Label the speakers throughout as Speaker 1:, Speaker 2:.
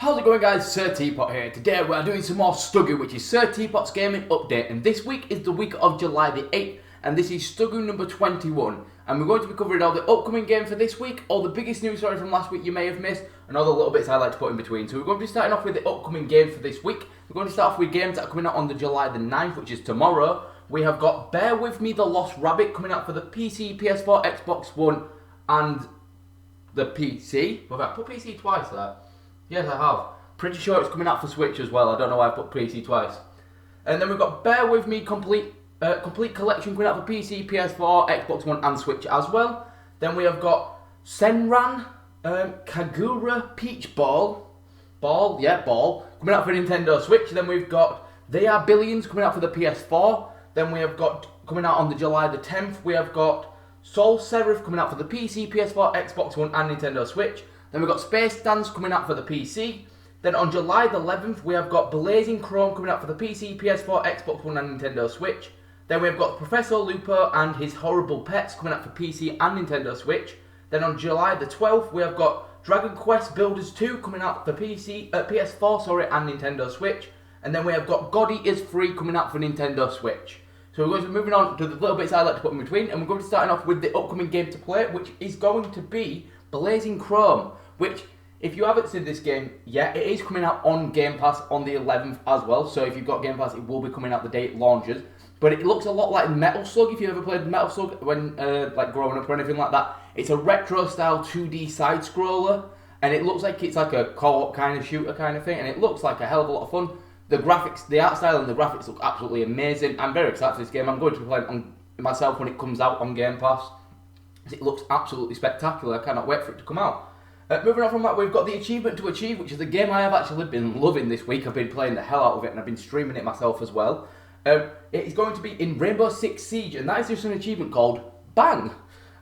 Speaker 1: How's it going, guys? Sir Teapot here. Today we are doing some more STGU, which is Sir Teapot's gaming update, and this week is the week of July the 8th, and this is STGU number 21, and we're going to be covering all the upcoming games for this week, all the biggest news stories from last week you may have missed, and all the little bits I like to put in between. So we're going to be starting off with the upcoming games for this week. We're going to start off with games that are coming out on the July the 9th, which is tomorrow. We have got Bear With Me The Lost Rabbit coming out for the PC, PS4, Xbox One, and the PC. Have I put PC twice there? Yes, I have. Pretty sure it's coming out for Switch as well. I don't know why I put PC twice. And then we've got Bear With Me Complete Collection coming out for PC, PS4, Xbox One and Switch as well. Then we have got Senran Kagura Peach Ball, coming out for Nintendo Switch. Then we've got They Are Billions coming out for the PS4. Then we have got, coming out on the July the 10th, we have got Soul Seraph coming out for the PC, PS4, Xbox One and Nintendo Switch. Then we've got Space Dance coming out for the PC. Then on July the 11th, we have got Blazing Chrome coming out for the PC, PS4, Xbox One and Nintendo Switch. Then we've got Professor Lupo and His Horrible Pets coming out for PC and Nintendo Switch. Then on July the 12th, we have got Dragon Quest Builders 2 coming out for PS4 and Nintendo Switch. And then we have got God Eaters 3 coming out for Nintendo Switch. So we're going to be moving on to the little bits I like to put in between, and we're going to be starting off with the upcoming game to play, which is going to be Blazing Chrome, which, if you haven't seen this game yet, it is coming out on Game Pass on the 11th as well. So if you've got Game Pass, it will be coming out the day it launches. But it looks a lot like Metal Slug, if you ever played Metal Slug when like growing up or anything like that. It's a retro style 2D side scroller, and it looks like it's like a co-op kind of shooter kind of thing, and it looks like a hell of a lot of fun. The graphics, the art style and the graphics look absolutely amazing. I'm very excited for this game. I'm going to be playing it on myself when it comes out on Game Pass. It looks absolutely spectacular. I cannot wait for it to come out. Moving on from that, we've got the Achievement to Achieve, which is a game I have actually been loving this week. I've been playing the hell out of it, and I've been streaming it myself as well. It is going to be in Rainbow Six Siege, and that is just an achievement called Bang.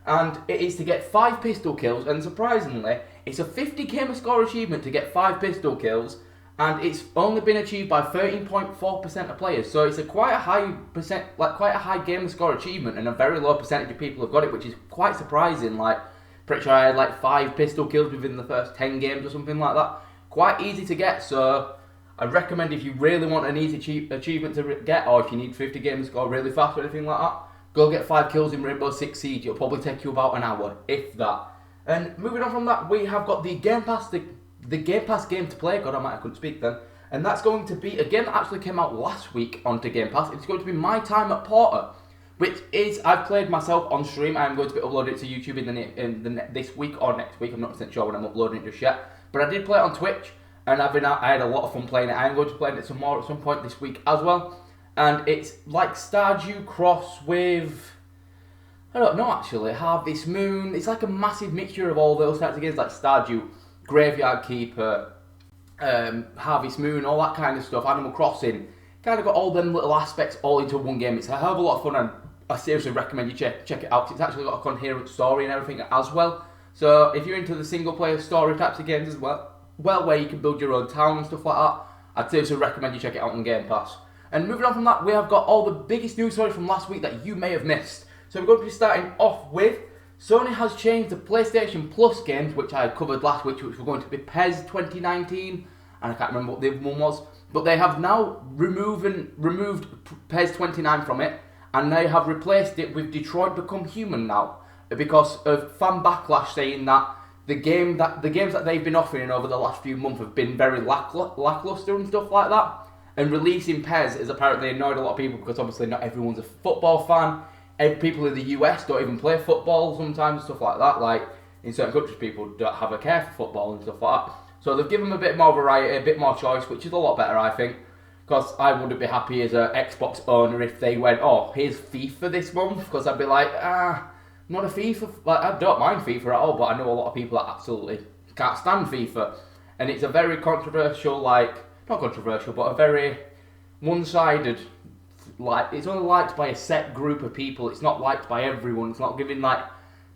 Speaker 1: And it is to get 5 pistol kills, and surprisingly, it's a 50 gamer score achievement to get 5 pistol kills, and it's only been achieved by 13.4% of players. So it's a quite a high gamer score achievement, and a very low percentage of people have got it, which is quite surprising. Like, pretty sure I had like 5 pistol kills within the first 10 games or something like that. Quite easy to get, so I recommend if you really want an easy achievement to get, or if you need 50 gamer score really fast or anything like that, go get 5 kills in Rainbow Six Siege. It'll probably take you about an hour, if that. And moving on from that, we have got the Game Pass, the Game Pass game to play. God, I couldn't speak then. And that's going to be a game that actually came out last week onto Game Pass. It's going to be My Time at Porter, which is, I've played myself on stream. I'm going to be uploading it to YouTube this week or next week. I'm not sure when I'm uploading it just yet. But I did play it on Twitch, and I had a lot of fun playing it. I'm going to play it some more at some point this week as well. And it's like Stardew cross with, I don't know actually, Harvest Moon. It's like a massive mixture of all those types of games, like Stardew, Graveyard Keeper, Harvest Moon, all that kind of stuff, Animal Crossing. Kind of got all them little aspects all into one game. It's a hell of a lot of fun, and I seriously recommend you check it out. It's actually got a coherent story and everything as well. So if you're into the single player story types of games as well, where you can build your own town and stuff like that, I'd seriously recommend you check it out on Game Pass. And moving on from that, we have got all the biggest news stories from last week that you may have missed. So we're going to be starting off with Sony has changed the PlayStation Plus games, which I covered last week, which were going to be PES 2019, and I can't remember what the other one was. But they have now removed PES 29 from it, and they have replaced it with Detroit Become Human now, because of fan backlash saying that the games that they've been offering over the last few months have been very lackluster and stuff like that. And releasing PES has apparently annoyed a lot of people, because obviously not everyone's a football fan. People in the US don't even play football sometimes, stuff like that. Like, in certain countries, people don't have a care for football and stuff like that. So they've given them a bit more variety, a bit more choice, which is a lot better, I think. Because I wouldn't be happy as an Xbox owner if they went, oh, here's FIFA this month. Because I'd be like, not a FIFA. Like, I don't mind FIFA at all, but I know a lot of people that absolutely can't stand FIFA. And it's a very controversial, not controversial, but a very one-sided, it's only liked by a set group of people. It's not liked by everyone. It's not giving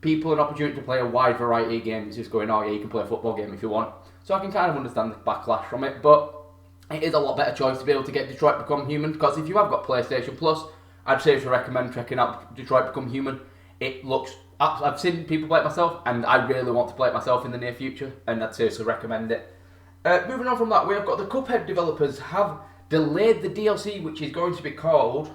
Speaker 1: people an opportunity to play a wide variety of games. It's just going, oh yeah, you can play a football game if you want. So I can kind of understand the backlash from it, but it is a lot better choice to be able to get Detroit Become Human, because if you have got PlayStation Plus, I'd seriously recommend checking out Detroit Become Human. It looks, I've seen people play it myself, and I really want to play it myself in the near future, and I'd seriously recommend it. Moving on from that, we have got the Cuphead developers have delayed the DLC, which is going to be called,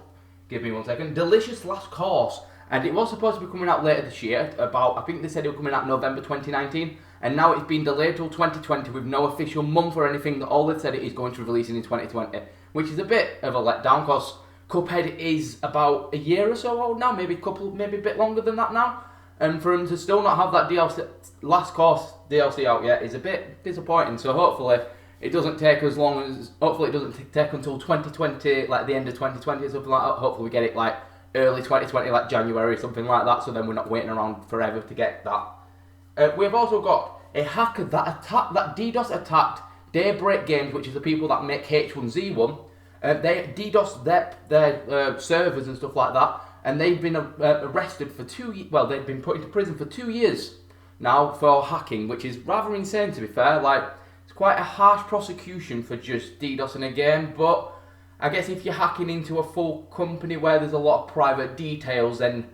Speaker 1: give me 1 second, Delicious Last Course. And it was supposed to be coming out later this year, I think they said it was coming out November 2019, and now it's been delayed till 2020 with no official month or anything. All they've said it is going to be releasing in 2020, which is a bit of a letdown because Cuphead is about a year or so old now, maybe a bit longer than that now. And for them to still not have that DLC, Last Course DLC out yet is a bit disappointing. So hopefully it doesn't take as long as, hopefully it doesn't take until 2020, like the end of 2020 or something like that. Hopefully we get it like early 2020, like January, something like that, so then we're not waiting around forever to get that. We've also got a hacker that DDoS attacked Daybreak Games, which is the people that make H1Z1. They DDoSed their servers and stuff like that, and they've been arrested for they've been put into prison for 2 years now for hacking, which is rather insane, to be fair. Like, it's quite a harsh prosecution for just DDoSing a game, but I guess if you're hacking into a full company where there's a lot of private details, then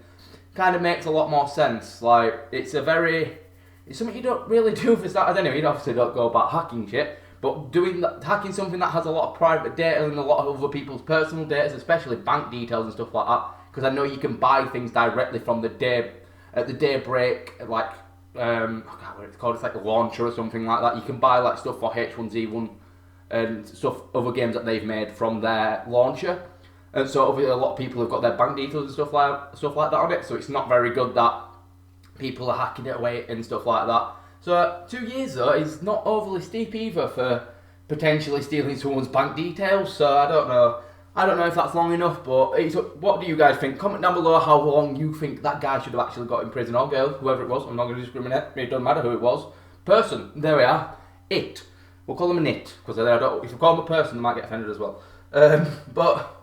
Speaker 1: kind of makes a lot more sense. Like, it's something you don't really do for starters anyway. You obviously don't go about hacking shit, but hacking something that has a lot of private data and a lot of other people's personal data, especially bank details and stuff like that, because I know you can buy things directly from the Daybreak, like, I can't remember what it's called, it's like a launcher or something like that. You can buy like stuff for H1Z1 and stuff, other games that they've made from their launcher, and so obviously a lot of people have got their bank details and stuff like that on it. So it's not very good that people are hacking it away and stuff like that. So 2 years though is not overly steep either for potentially stealing someone's bank details. So I don't know if that's long enough, but what do you guys think? Comment down below how long you think that guy should have actually got in prison, or girl, whoever it was. I'm not going to discriminate. It doesn't matter who it was. Person, there we are. It. We'll call him an it, because if you call him a person, they might get offended as well. But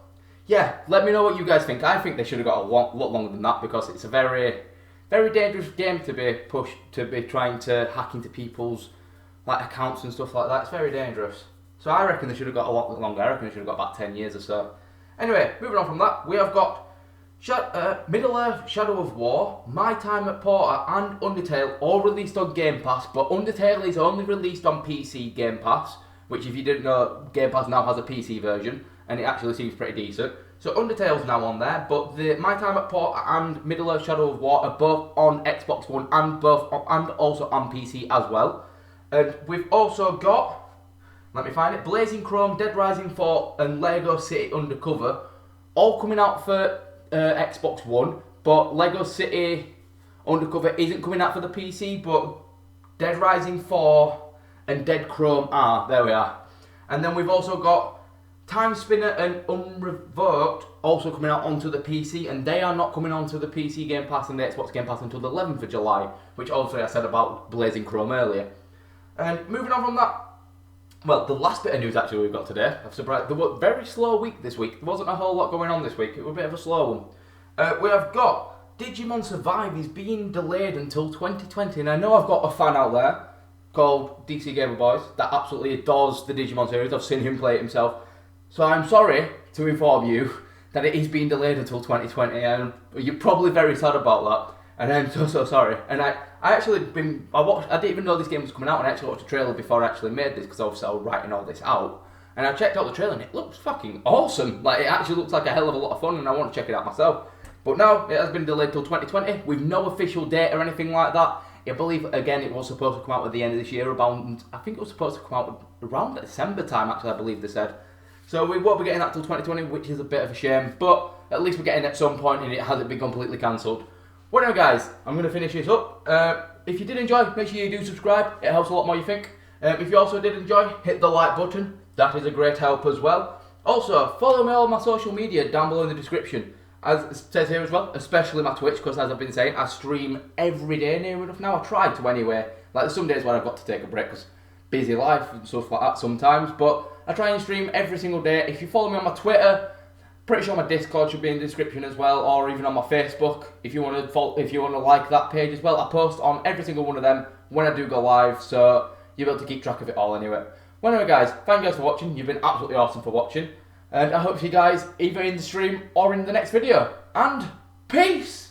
Speaker 1: yeah, let me know what you guys think. I think they should have got a lot longer than that, because it's a very, very dangerous game to be trying to hack into people's like accounts and stuff like that. It's very dangerous. So I reckon they should have got a lot longer. I reckon they should have got about 10 years or so. Anyway, moving on from that, we have got Middle-earth Shadow of War, My Time at Porter, and Undertale all released on Game Pass, but Undertale is only released on PC Game Pass, which, if you didn't know, Game Pass now has a PC version, and it actually seems pretty decent. So Undertale's now on there, but the My Time at Porter and Middle-earth Shadow of War are both on Xbox One and also on PC as well. And we've also got, let me find it, Blazing Chrome, Dead Rising 4, and Lego City Undercover, all coming out for Xbox One, but Lego City Undercover isn't coming out for the PC, but Dead Rising 4 and Dead Chrome are. There we are. And then we've also got Time Spinner and Unrevoked also coming out onto the PC, and they are not coming onto the PC Game Pass and the Xbox Game Pass until the 11th of July, which also I said about Blazing Chrome earlier. And moving on from that, well, the last bit of news actually we've got today, I'm surprised, there was a very slow week this week. There wasn't a whole lot going on this week, it was a bit of a slow one. We have got Digimon Survive is being delayed until 2020, and I know I've got a fan out there called DC Gamer Boys that absolutely adores the Digimon series. I've seen him play it himself. So I'm sorry to inform you that it is being delayed until 2020, and you're probably very sad about that. And I'm so sorry. And I didn't even know this game was coming out, and I actually watched the trailer before I actually made this, because obviously I was writing all this out. And I checked out the trailer and it looks fucking awesome. Like, it actually looks like a hell of a lot of fun, and I want to check it out myself. But now it has been delayed till 2020 with no official date or anything like that. I believe, again, it was supposed to come out at the end of this year, I think it was supposed to come out around December time, actually, I believe they said. So we won't be getting that till 2020, which is a bit of a shame, but at least we're getting it at some point and it hasn't been completely cancelled. Well, anyway, guys, I'm going to finish this up. If you did enjoy, make sure you do subscribe. It helps a lot more, you think. If you also did enjoy, hit the like button. That is a great help as well. Also, follow me on my social media down below in the description. As it says here as well, especially my Twitch, because as I've been saying, I stream every day near enough now. I try to anyway. Like, there's some days where I've got to take a break because busy life and stuff like that sometimes. But I try and stream every single day. If you follow me on my Twitter, pretty sure my Discord should be in the description as well, or even on my Facebook. If you want to like that page as well, I post on every single one of them when I do go live, so you'll be able to keep track of it all anyway. Well, anyway, guys, thank you guys for watching. You've been absolutely awesome for watching, and I hope you guys either in the stream or in the next video. And peace.